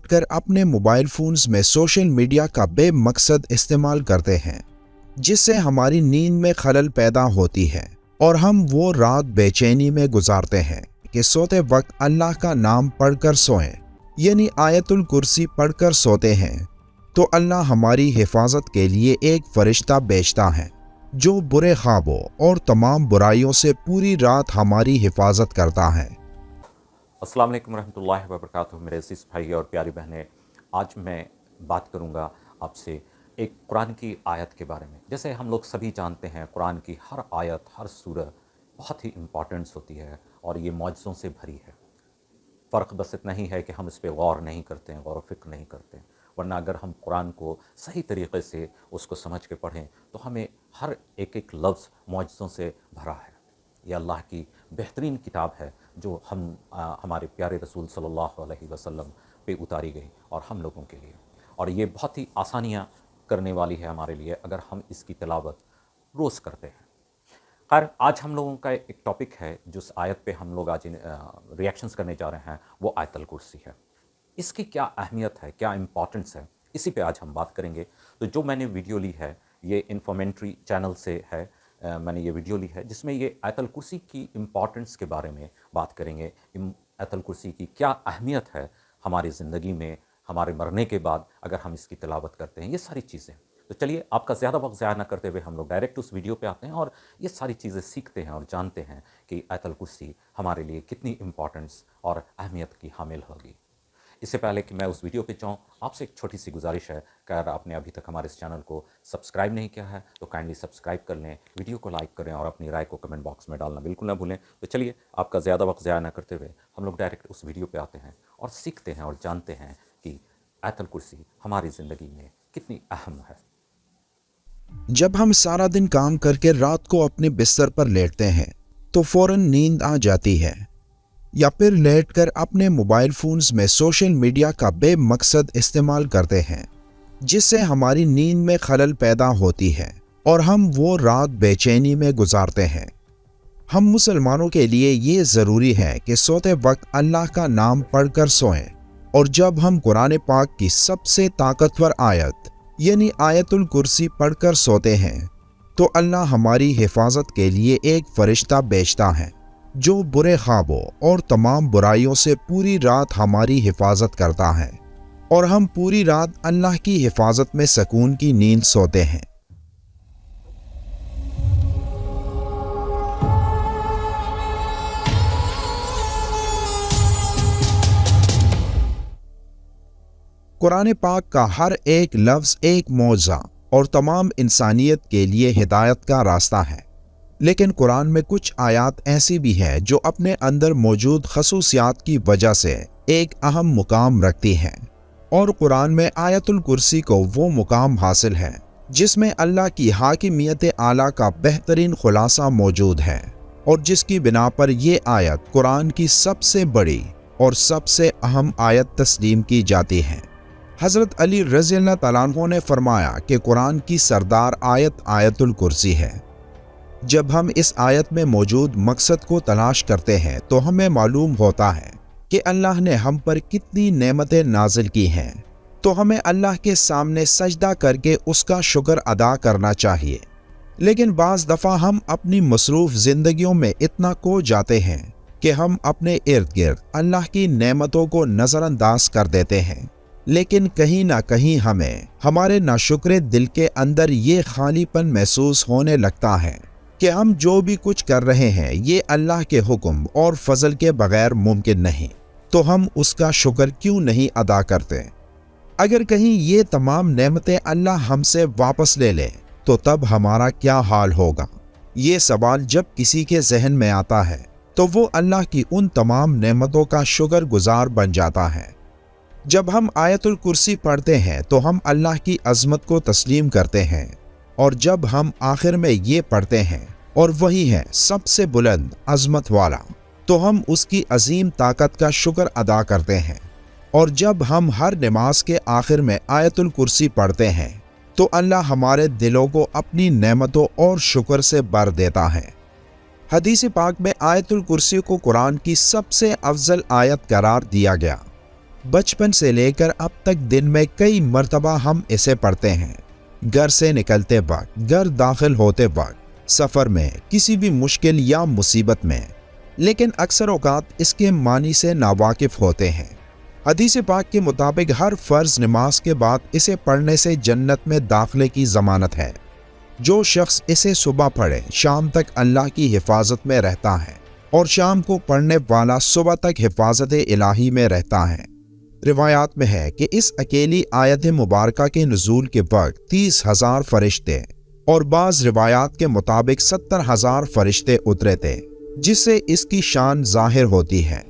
Late कर अपने mobile phones में सोशल मीडिया का बे मकसद इस्तेमाल करते हैं, जिससे हमारी नींद में खलल पैदा होती है और हम वो रात बेचैनी में गुजारते हैं कि सोते वक्त अल्लाह का नाम पढ़कर सोएं, यानी आयतुल कुर्सी पढ़कर सोते हैं तो अल्लाह हमारी हिफाजत के लिए एक फरिश्ता भेजता है जो बुरे ख्वाबों और तमाम बुराइयों से पूरी रात हमारी हिफाजत करता है। अस्सलाम वालेकुम रहमतुल्लाहि व बरकातुहू। मेरे अज़ीज़ भाई और प्यारी बहनें, आज मैं बात करूंगा आपसे एक कुरान की आयत के बारे में। जैसे हम लोग सभी जानते हैं, कुरान की हर आयत, हर सूरह बहुत ही इम्पॉर्टेंस होती है और ये मौजज़ों से भरी है। फ़र्क बस इतना ही है कि हम इस पर गौर नहीं करते हैं, गौर व फ़िक्र नहीं करते हैं। वरना अगर हम कुरान को सही तरीक़े से उसको समझ के पढ़ें तो हमें हर एक एक लफ्ज़ मौजज़ों से भरा है। ये अल्लाह की बेहतरीन किताब है जो हमारे प्यारे रसूल सल्लल्लाहु अलैहि वसल्लम पे उतारी गई और हम लोगों के लिए, और ये बहुत ही आसानियाँ करने वाली है हमारे लिए अगर हम इसकी तिलावत रोज़ करते हैं। खैर, आज हम लोगों का एक टॉपिक है जिस आयत पे हम लोग आज रिएक्शंस करने जा रहे हैं, वो आयतुल कुर्सी है। इसकी क्या अहमियत है, क्या इम्पॉर्टेंस है, इसी पे आज हम बात करेंगे। तो जो मैंने वीडियो ली है ये इन्फॉर्मेंट्री चैनल से है, मैंने ये वीडियो ली है जिसमें ये आयतुल कुर्सी की इम्पॉर्टेंस के बारे में बात करेंगे। आयतुल कुर्सी की क्या अहमियत है हमारी ज़िंदगी में, हमारे मरने के बाद अगर हम इसकी तिलावत करते हैं, ये सारी चीज़ें। तो चलिए, आपका ज़्यादा वक्त ज़ाया ना करते हुए हम लोग डायरेक्ट उस वीडियो पे आते हैं और ये सारी चीज़ें सीखते हैं और जानते हैं कि आयतुल कुर्सी हमारे लिए कितनी इम्पॉर्टेंस और अहमियत की हामिल होगी। इससे पहले कि मैं उस वीडियो पे जाऊँ, आपसे एक छोटी सी गुजारिश है कि अगर आपने अभी तक हमारे इस चैनल को सब्सक्राइब नहीं किया है तो काइंडली सब्सक्राइब कर लें, वीडियो को लाइक करें और अपनी राय को कमेंट बॉक्स में डालना बिल्कुल ना भूलें। तो चलिए, आपका ज़्यादा वक्त ज़ाया ना करते हुए हम लोग डायरेक्ट उस वीडियो पे आते हैं और सीखते हैं और जानते हैं कि आयतुल कुर्सी हमारी ज़िंदगी में कितनी अहम है। जब हम सारा दिन काम करके रात को अपने बिस्तर पर लेटते हैं तो फौरन नींद आ जाती है, या फिर लेटकर अपने मोबाइल फोन्स में सोशल मीडिया का बेमकसद इस्तेमाल करते हैं, जिससे हमारी नींद में खलल पैदा होती है और हम वो रात बेचैनी में गुजारते हैं। हम मुसलमानों के लिए ये ज़रूरी है कि सोते वक्त अल्लाह का नाम पढ़कर सोएं, और जब हम कुरान पाक की सबसे ताकतवर आयत यानी आयतुल कुर्सी पढ़कर सोते हैं तो अल्लाह हमारी हिफाजत के लिए एक फरिश्ता भेजता है जो बुरे ख्वाबों और तमाम बुराइयों से पूरी रात हमारी हिफाजत करता है, और हम पूरी रात अल्लाह की हिफाजत में सुकून की नींद सोते हैं। कुरान पाक का हर एक लफ्ज़ एक मौज़ा और तमाम इंसानियत के लिए हिदायत का रास्ता है, लेकिन कुरान में कुछ आयात ऐसी भी है जो अपने अंदर मौजूद खसूसियात की वजह से एक अहम मुकाम रखती हैं, और कुरान में आयतुल कुर्सी को वो मुकाम हासिल है जिसमें अल्लाह की हाकिमियत आला का बेहतरीन खुलासा मौजूद है, और जिसकी बिना पर ये आयत कुरान की सबसे बड़ी और सबसे अहम आयत तस्लीम की जाती है। हज़रत अली रज़ी अल्लाह तआला अन्हु ने फरमाया कि कुरान की सरदार आयत आयतुल कुर्सी है। जब हम इस आयत में मौजूद मकसद को तलाश करते हैं तो हमें मालूम होता है कि अल्लाह ने हम पर कितनी नेमतें नाजिल की हैं, तो हमें अल्लाह के सामने सजदा करके उसका शुक्र अदा करना चाहिए। लेकिन बाज़ दफ़ा हम अपनी मसरूफ़ ज़िंदगियों में इतना खो जाते हैं कि हम अपने इर्द गिर्द अल्लाह की नेमतों को नज़रअंदाज कर देते हैं, लेकिन कहीं ना कहीं हमें हमारे नाशुक्रे दिल के अंदर ये खालीपन महसूस होने लगता है कि हम जो भी कुछ कर रहे हैं ये अल्लाह के हुक्म और फजल के बगैर मुमकिन नहीं, तो हम उसका शुक्र क्यों नहीं अदा करते। अगर कहीं ये तमाम नेमतें अल्लाह हमसे वापस ले ले तो तब हमारा क्या हाल होगा। ये सवाल जब किसी के जहन में आता है तो वो अल्लाह की उन तमाम नेमतों का शुक्र गुजार बन जाता है। जब हम आयतुल कुर्सी पढ़ते हैं तो हम अल्लाह की अज़मत को तस्लीम करते हैं, और जब हम आखिर में ये पढ़ते हैं और वही है सबसे बुलंद अज़मत वाला, तो हम उसकी अजीम ताकत का शुक्र अदा करते हैं। और जब हम हर नमाज के आखिर में आयतुल कुर्सी पढ़ते हैं तो अल्लाह हमारे दिलों को अपनी नेमतों और शुक्र से भर देता है। हदीस पाक में आयतुल कुर्सी को कुरान की सबसे अफजल आयत करार दिया गया। बचपन से लेकर अब तक दिन में कई मर्तबा हम इसे पढ़ते हैं। घर से निकलते वक्त, घर दाखिल होते वक्त, सफ़र में, किसी भी मुश्किल या मुसीबत में। लेकिन अक्सर औकात इसके मानी से नावाकिफ होते हैं। हदीस पाक के मुताबिक हर फ़र्ज़ नमाज के बाद इसे पढ़ने से जन्नत में दाखिले की ज़मानत है। जो शख्स इसे सुबह पढ़े शाम तक अल्लाह की हिफाजत में रहता है, और शाम को पढ़ने वाला सुबह तक हिफाजत इलाही में रहता है। रिवायात में है कि इस अकेली आयत मुबारका के नुज़ूल के वक्त 30,000 फरिश्ते और बाज़ रिवायात के मुताबिक 70,000 फरिश्ते उतरे थे, जिससे इसकी शान ज़ाहिर होती है।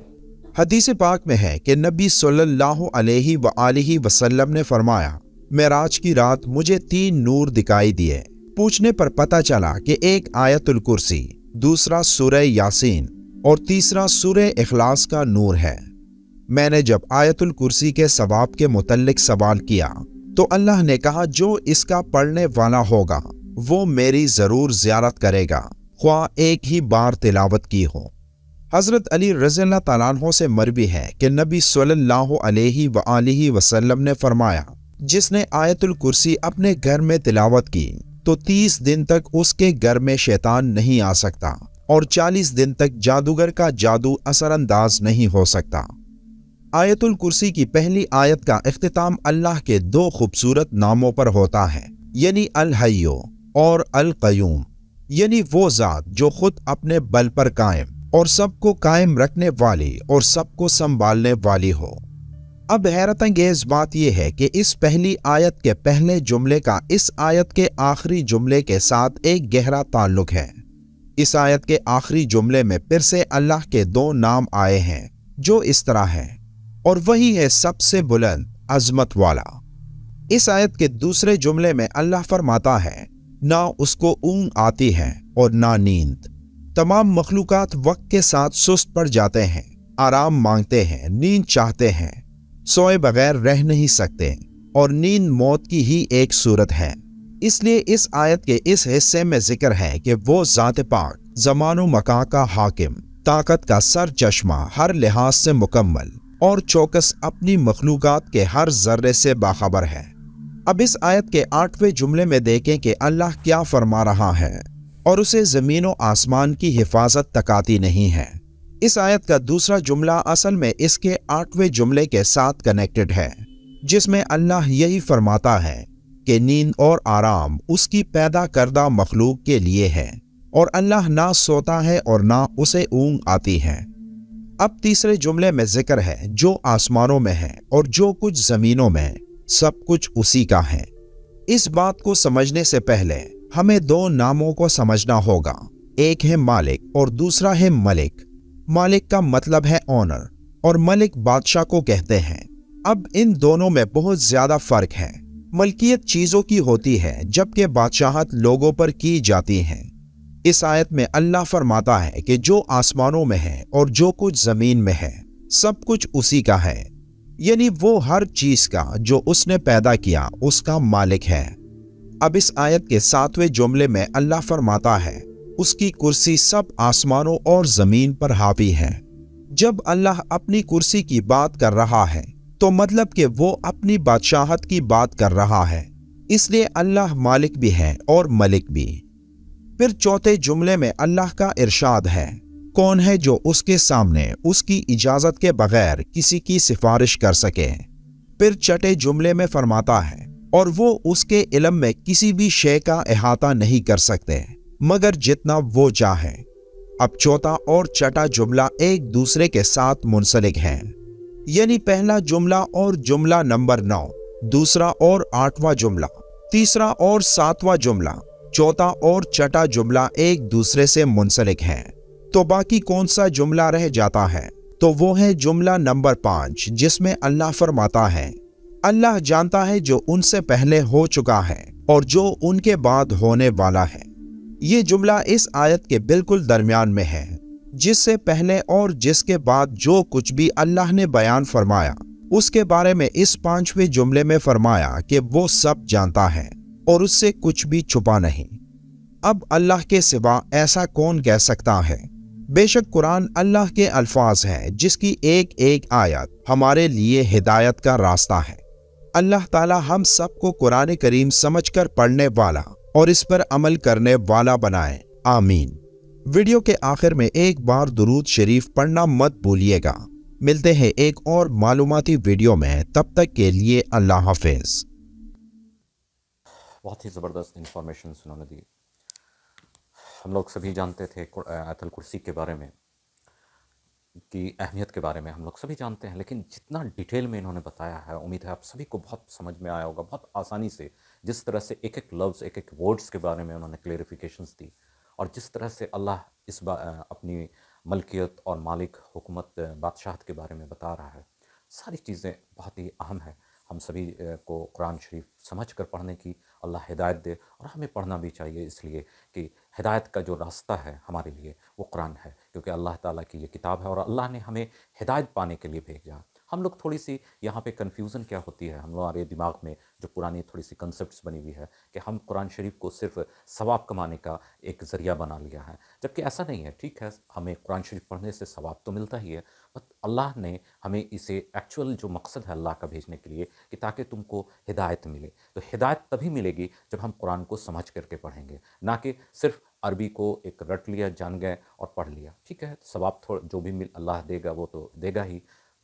हदीस पाक में है कि नबी सल्लल्लाहु अलैहि वसल्लम ने फरमाया, मेराज की रात मुझे 3 नूर दिखाई दिए। पूछने पर पता चला कि एक आयतुल कुर्सी, दूसरा सूरह यासीन और तीसरा सूरह इखलास का नूर है। मैंने जब आयतुल कुर्सी के सवाब के मुतल्लिक सवाल किया तो अल्लाह ने कहा, जो इसका पढ़ने वाला होगा वो मेरी ज़रूर ज़ियारत करेगा, ख्वाह एक ही बार तिलावत की हो। हज़रत अली रज़ियल्लाहु तआला अन्हु से मरवी है कि नबी सल्लल्लाहु अलैहि वसल्लम ने फरमाया, जिसने आयतुल कुर्सी अपने घर में तिलावत की तो 30 दिन तक उसके घर में शैतान नहीं आ सकता और 40 दिन तक जादूगर का जादू असरअंदाज नहीं हो सकता। आयतुल कुर्सी की पहली आयत का इख्तिताम अल्लाह के 2 खूबसूरत नामों पर होता है, यानी अल हय्यो और अल क़य्यूम, यानी वो ज़ात जो खुद अपने बल पर कायम और सबको कायम रखने वाली और सबको संभालने वाली हो। अब हैरत अंगेज बात यह है कि इस पहली आयत के पहले जुमले का इस आयत के आखिरी जुमले के साथ एक गहरा ताल्लुक है। इस आयत के आखिरी जुमले में फिर से अल्लाह के 2 नाम आए हैं जो इस तरह है, और वही है सबसे बुलंद, अजमत वाला। इस आयत के दूसरे जुमले में अल्लाह फरमाता है, ना उसको ऊँग आती है और ना नींद। तमाम मखलूकात वक्त के साथ सुस्त पड़ जाते हैं, आराम मांगते हैं, नींद चाहते हैं, सोए बगैर रह नहीं सकते, और नींद मौत की ही एक सूरत है। इसलिए इस आयत के इस हिस्से में जिक्र है कि वो ज़ात पाक, ज़मानो मकां का हाकिम, ताकत का सर चश्मा, हर लिहाज से मुकम्मल और चौकस, अपनी मखलूकात के हर जर्रे से बाखबर है। अब इस आयत के 8वें जुमले में देखें कि अल्लाह क्या फरमा रहा है, और उसे ज़मीन व आसमान की हिफाजत तकाती नहीं है। इस आयत का दूसरा जुमला असल में इसके 8वें जुमले के साथ कनेक्टेड है, जिसमें अल्लाह यही फरमाता है कि नींद और आराम उसकी पैदा करदा मखलूक के लिए है, और अल्लाह ना सोता है और ना उसे ऊँग आती है। अब तीसरे जुमले में जिक्र है जो आसमानों में है और जो कुछ ज़मीनों में, सब कुछ उसी का है। इस बात को समझने से पहले हमें 2 नामों को समझना होगा, एक है मालिक और दूसरा है मलिक। मालिक का मतलब है ऑनर और मलिक बादशाह को कहते हैं। अब इन दोनों में बहुत ज्यादा फर्क है। मलकियत चीजों की होती है जबकि बादशाहत लोगों पर की जाती है। इस आयत में अल्लाह फरमाता है कि जो आसमानों में है और जो कुछ जमीन में है, सब कुछ उसी का है, यानी वो हर चीज का जो उसने पैदा किया उसका मालिक है। अब इस आयत के 7वें जुमले में अल्लाह फरमाता है, उसकी कुर्सी सब आसमानों और जमीन पर हावी है। जब अल्लाह अपनी कुर्सी की बात कर रहा है तो मतलब कि वो अपनी बादशाहत की बात कर रहा है, इसलिए अल्लाह मालिक भी है और मलिक भी। फिर चौथे जुमले में अल्लाह का इरशाद है, कौन है जो उसके सामने उसकी इजाजत के बगैर किसी की सिफारिश कर सके। फिर छठे जुमले में फरमाता है, और वो उसके इल्म में किसी भी शे का अहाता नहीं कर सकते मगर जितना वो चाहे। अब चौथा और छठा जुमला एक दूसरे के साथ मुंसलिक हैं, यानी पहला जुमला और जुमला नंबर 9, दूसरा और 8वां जुमला, तीसरा और 7वां जुमला, चौथा और छठा जुमला एक दूसरे से मुंसलिक हैं। तो बाकी कौन सा जुमला रह जाता है? तो वो है जुमला नंबर 5, जिसमें अल्लाह फरमाता है, अल्लाह जानता है जो उनसे पहले हो चुका है और जो उनके बाद होने वाला है। ये जुमला इस आयत के बिल्कुल दरमियान में है, जिससे पहले और जिसके बाद जो कुछ भी अल्लाह ने बयान फरमाया उसके बारे में इस 5वें जुमले में फरमाया कि वो सब जानता है और उससे कुछ भी छुपा नहीं। अब अल्लाह के सिवा ऐसा कौन कह सकता है بے شک قرآن اللہ کے الفاظ ہیں جس کی ایک ایک آیت ہمارے لیے ہدایت کا راستہ ہے۔ اللہ تعالی ہم سب کو قرآن کریم سمجھ کر پڑھنے والا اور اس پر عمل کرنے والا بنائے، آمین۔ ویڈیو کے آخر میں ایک بار درود شریف پڑھنا مت بھولیے گا۔ ملتے ہیں ایک اور معلوماتی ویڈیو میں، تب تک کے لیے اللہ حافظ۔ بہت ہی زبردست انفارمیشن انہوں نے دی۔ ہم لوگ سبھی جانتے تھے آیت الکرسی کے بارے میں، کی اہمیت کے بارے میں ہم لوگ سبھی جانتے ہیں، لیکن جتنا ڈیٹیل میں انہوں نے بتایا ہے، امید ہے آپ سبھی کو بہت سمجھ میں آیا ہوگا، بہت آسانی سے، جس طرح سے ایک ایک لفظ، ایک ایک ورڈز کے بارے میں انہوں نے کلیریفیکیشنز دی، اور جس طرح سے اللہ اپنی ملکیت اور مالک حکومت بادشاہت کے بارے میں بتا رہا ہے، ساری چیزیں بہت ہی اہم ہیں۔ ہم سبھی کو قرآن شریف سمجھ کر پڑھنے کی اللہ ہدایت دے، اور ہمیں پڑھنا بھی چاہیے، اس لیے کہ ہدایت کا جو راستہ ہے ہمارے لیے وہ قرآن ہے، کیونکہ اللہ تعالیٰ کی یہ کتاب ہے اور اللہ نے ہمیں ہدایت پانے کے لیے بھیجا۔ ہم لوگ تھوڑی سی یہاں پہ کنفیوژن کیا ہوتی ہے، ہمارے دماغ میں جو پرانی تھوڑی سی کنسپٹس بنی ہوئی ہے کہ ہم قرآن شریف کو صرف ثواب کمانے کا ایک ذریعہ بنا لیا ہے، جبکہ ایسا نہیں ہے۔ ٹھیک ہے، ہمیں قرآن شریف پڑھنے سے ثواب تو ملتا ہی ہے، بٹ اللہ نے ہمیں اسے ایکچول جو مقصد ہے اللہ کا بھیجنے کے لیے کہ تاکہ تم کو ہدایت ملے، تو ہدایت تبھی ملے گی جب ہم قرآن کو سمجھ کر کے پڑھیں گے، نہ کہ صرف عربی کو ایک رٹ لیا، جان گئے اور پڑھ لیا۔ ٹھیک ہے، ثواب جو بھی اللہ دے گا وہ تو دے گا ہی،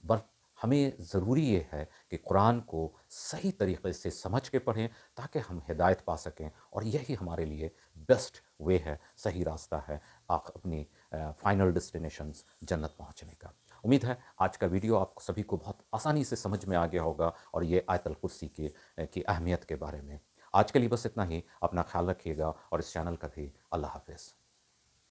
بٹ ہمیں ضروری یہ ہے کہ قرآن کو صحیح طریقے سے سمجھ کے پڑھیں تاکہ ہم ہدایت پا سکیں، اور یہی ہمارے لیے بیسٹ وے ہے، صحیح راستہ ہے اپنی فائنل ڈیسٹینیشنز جنت پہنچنے کا۔ امید ہے آج کا ویڈیو آپ سبھی کو بہت آسانی سے سمجھ میں آ گیا ہوگا، اور یہ آیت الکرسی کی اہمیت کے بارے میں۔ آج کے لیے بس اتنا ہی، اپنا خیال رکھیے گا، اور اس چینل کا بھی۔ اللہ حافظ۔